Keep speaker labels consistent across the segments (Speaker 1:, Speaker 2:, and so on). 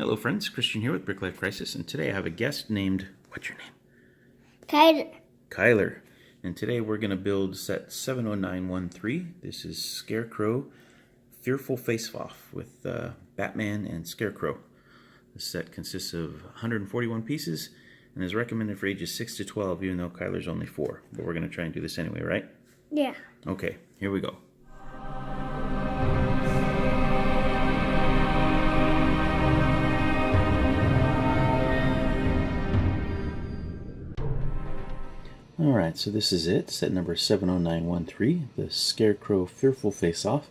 Speaker 1: Hello friends, Christian here with Brick Life Crisis, and today I have a guest named, what's your name?
Speaker 2: Kyler.
Speaker 1: Kyler. And today we're going to build set 70913. This is Scarecrow Fearful Face-Off with Batman and Scarecrow. The set consists of 141 pieces and is recommended for ages 6 to 12, even though Kyler's only 4. But we're going to try and do this anyway, right?
Speaker 2: Yeah.
Speaker 1: Okay, here we go. Alright, so this is it, set number 70913, the Scarecrow Fearful Face-Off.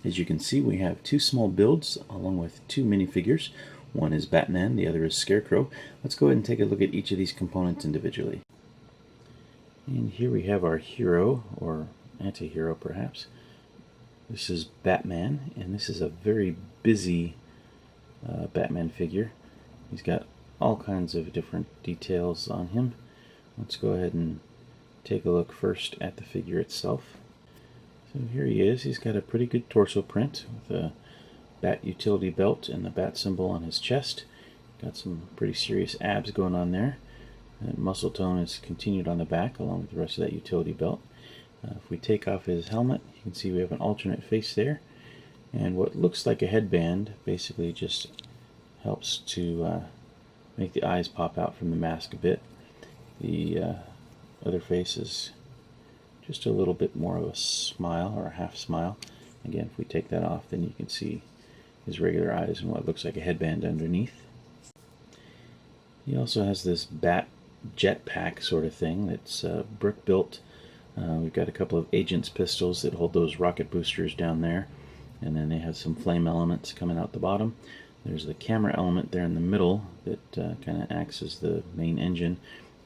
Speaker 1: As you can see, we have 2 small builds along with 2 minifigures. One is Batman, the other is Scarecrow. Let's go ahead and take a look at each of these components individually. And here we have our hero, or anti-hero perhaps. This is Batman, and this is a very busy Batman figure. He's got all kinds of different details on him. Let's go ahead and take a look first at the figure itself. So here he is. He's got a pretty good torso print with a bat utility belt and the bat symbol on his chest. Got some pretty serious abs going on there. And muscle tone is continued on the back along with the rest of that utility belt. If we take off his helmet, you can see we have an alternate face there. And what looks like a headband basically just helps to make the eyes pop out from the mask a bit. The other face is just a little bit more of a smile, or a half smile. Again, if we take that off, then you can see his regular eyes and what looks like a headband underneath. He also has this bat jetpack sort of thing that's brick built. We've got a couple of agent's pistols that hold those rocket boosters down there, and then they have some flame elements coming out the bottom. There's the camera element there in the middle that kind of acts as the main engine.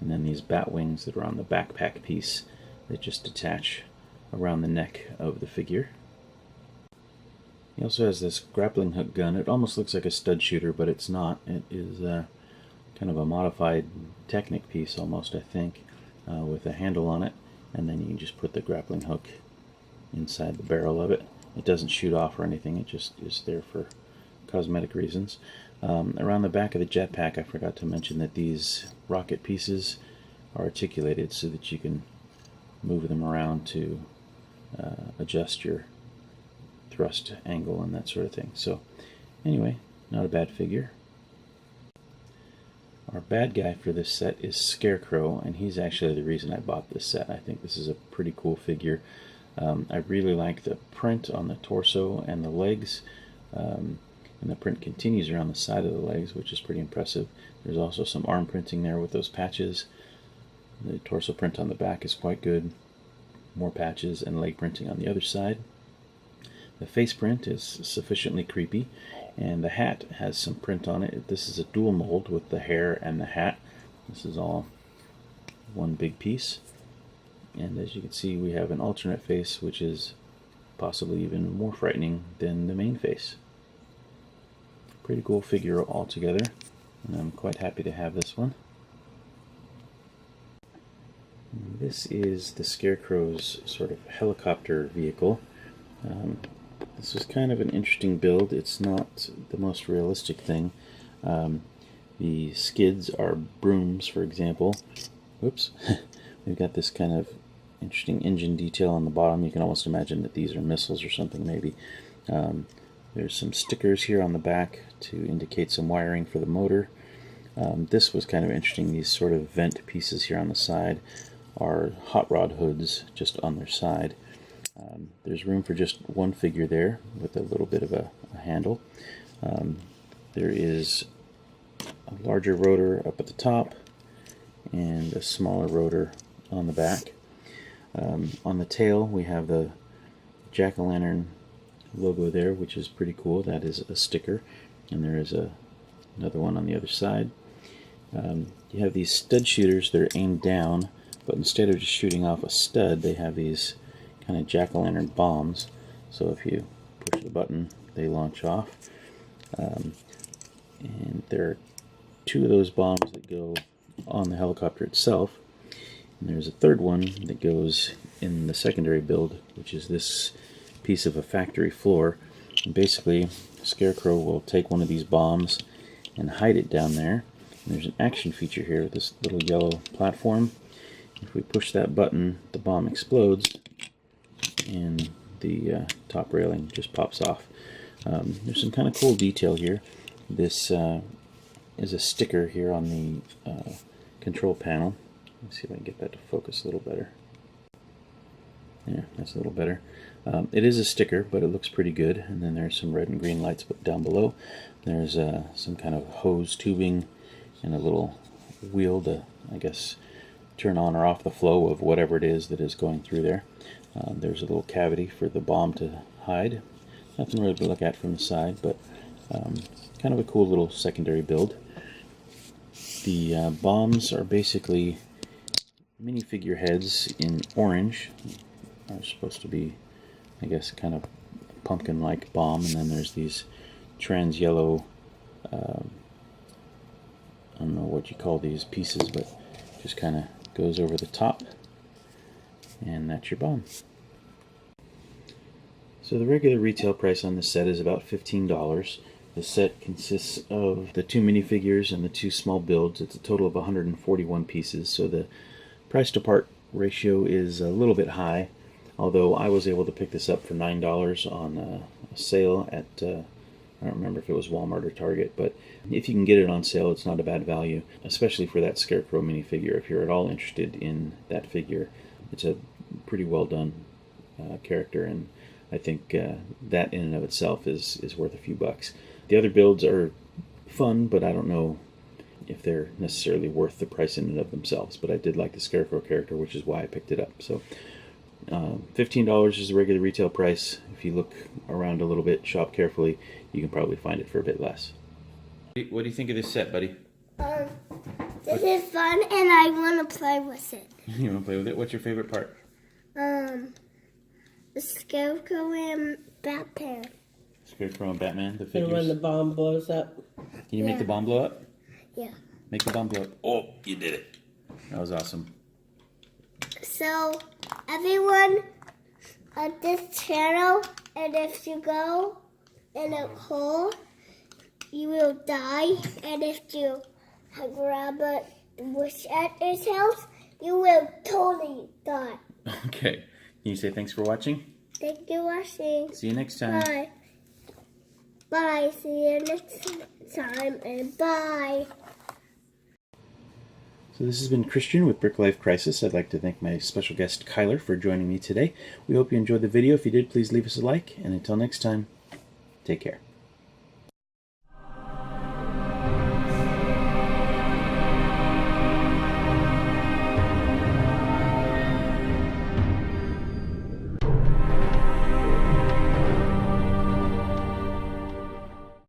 Speaker 1: And then these bat wings that are on the backpack piece that just attach around the neck of the figure. He also has this grappling hook gun. It almost looks like a stud shooter, but it's not. It is kind of a modified Technic piece almost, I think, with a handle on it. And then you can just put the grappling hook inside the barrel of it. It doesn't shoot off or anything. It just is there for cosmetic reasons. Around the back of the jetpack, I forgot to mention that these rocket pieces are articulated so that you can move them around to adjust your thrust angle and that sort of thing. So anyway, not a bad figure. Our bad guy for this set is Scarecrow, and he's actually the reason I bought this set. I think this is a pretty cool figure. I really like the print on the torso and the legs. And the print continues around the side of the legs, which is pretty impressive. There's also some arm printing there with those patches. The torso print on the back is quite good. More patches and leg printing on the other side. The face print is sufficiently creepy, and the hat has some print on it. This is a dual mold with the hair and the hat. This is all one big piece. And as you can see, we have an alternate face, which is possibly even more frightening than the main face. Pretty cool figure altogether, and I'm quite happy to have this one. This is the Scarecrow's sort of helicopter vehicle. This is kind of an interesting build. It's not the most realistic thing. The skids are brooms, for example. Whoops. We've got this kind of interesting engine detail on the bottom. You can almost imagine that these are missiles or something, maybe. There's some stickers here on the back to indicate some wiring for the motor. This was kind of interesting. These sort of vent pieces here on the side are hot rod hoods just on their side. There's room for just one figure there with a little bit of a handle. There is a larger rotor up at the top and a smaller rotor on the back. On the tail we have the jack-o'-lantern logo there, which is pretty cool. That is a sticker, and there is another one on the other side. You have these stud shooters that are aimed down, but instead of just shooting off a stud, they have these kind of jack-o'-lantern bombs. So if you push the button, they launch off. And there are 2 of those bombs that go on the helicopter itself. And there's a third one that goes in the secondary build, which is this piece of a factory floor. And basically, Scarecrow will take one of these bombs and hide it down there. And there's an action feature here with this little yellow platform. If we push that button, the bomb explodes and the top railing just pops off. There's some kind of cool detail here. This is a sticker here on the control panel. Let's see if I can get that to focus a little better. Yeah, that's a little better. It is a sticker, but it looks pretty good. And then there's some red and green lights down below. There's some kind of hose tubing and a little wheel to, I guess, turn on or off the flow of whatever it is that is going through there. There's a little cavity for the bomb to hide. Nothing really to look at from the side, but kind of a cool little secondary build. The bombs are basically minifigure heads in orange. Are supposed to be, I guess, kind of pumpkin-like bomb, and then there's these trans yellow, I don't know what you call these pieces, but just kind of goes over the top, and that's your bomb. So the regular retail price on this set is about $15. The set consists of the 2 minifigures and the 2 small builds. It's a total of 141 pieces, so the price to part ratio is a little bit high, although I was able to pick this up for $9 on a sale at, I don't remember if it was Walmart or Target, but if you can get it on sale, it's not a bad value, especially for that Scarecrow minifigure. If you're at all interested in that figure, it's a pretty well done character, and I think that in and of itself is worth a few bucks. The other builds are fun, but I don't know if they're necessarily worth the price in and of themselves. But I did like the Scarecrow character, which is why I picked it up. So $15 is the regular retail price. If you look around a little bit, shop carefully, you can probably find it for a bit less. What do you think of this set, buddy?
Speaker 2: This is fun, and I want to play with it.
Speaker 1: You want to play with it? What's your favorite part?
Speaker 2: The Scarecrow and Batman.
Speaker 1: Scarecrow and Batman, the figures.
Speaker 3: And when the bomb blows up.
Speaker 1: Can you make the bomb blow up?
Speaker 2: Yeah.
Speaker 1: Make the bomb blow up. Oh, you did it. That was awesome.
Speaker 2: So, everyone on this channel, and if you go in a hole, you will die. And if you grab a wish at this house, you will totally die.
Speaker 1: Okay. Can you say thanks for watching?
Speaker 2: Thank you for watching.
Speaker 1: See you next time.
Speaker 2: Bye. Bye. See you next time, and bye.
Speaker 1: So this has been Christian with Brick Life Crisis. I'd like to thank my special guest Kyler for joining me today. We hope you enjoyed the video. If you did, please leave us a like. And until next time, take care.